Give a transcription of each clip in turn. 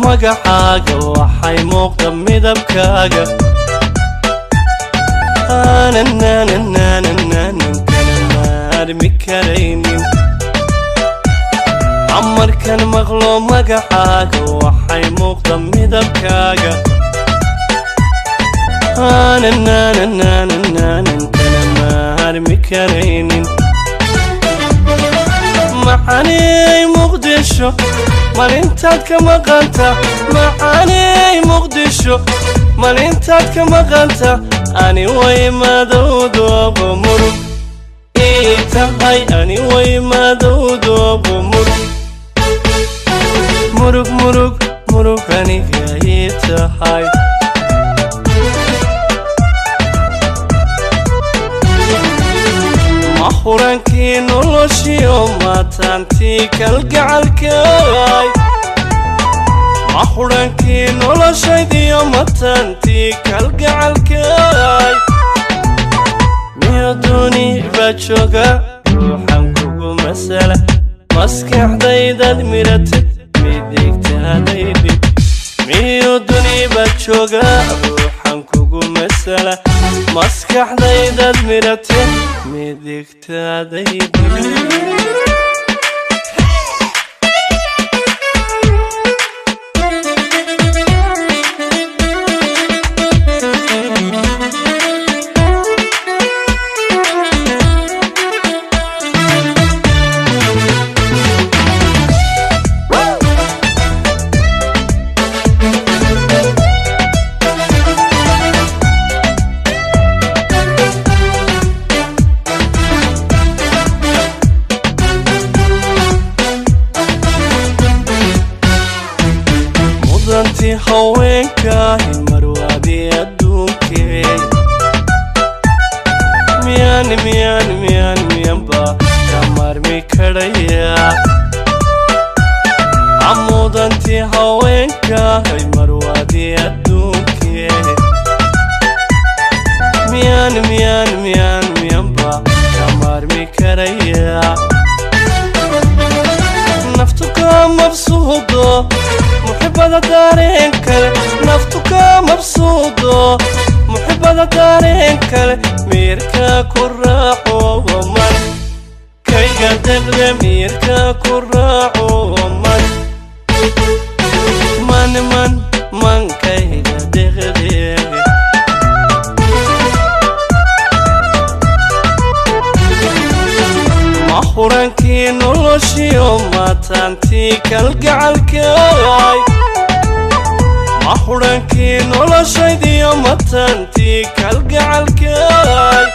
magacaaga waxay muuqda midabkaaga maarmi karaynin amarkan maqlo magacaaga waxay muuqda midabkaaga maarmi karaynin macaaney muqdisho malintaad ka maqanta macaaney muqdisho malintaad ka maqanta ani way madowdoobo murug ii tahay ani way madowdoobo murug aniga ii tahay mahurankii noloshiyo maataantii kalgacalkaay mahurankii noloshaydiyo maataantii kalgacalkaay miyaduni baa jooga ruuxan kugu masala maskaxdaydaad miratid midigtaadaydhib miyaduni baa jooga ruuxan kugu masala maskaxdaydaad miratid midigtaadaydhib mudantii haweenkaahi marwaadii adduunkee miyanba ka maarmi karaya mudantii haweenkaahi marwaadii adduunkee miyanba ka maarmi karaya naftu ka mabsuudo محبة دارين كله نفتك مبسوطة محبة دارين كله ميركا كراع ومن كي قدر ميركا كراع ومن من كي قدر mahurankii noloshiyo maataantii kalgacalkaay mahurankii noloshaydiyo maataantii kalgacalkaay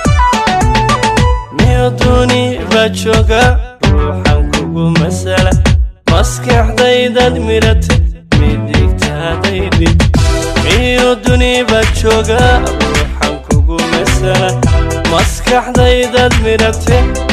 miyaduni baa jooga ruuxan kugu masala maskaxdaydaad miratid midigtaadaydhib miyaduni baa jooga ruuxan kugu masala maskaxdaydaad miratid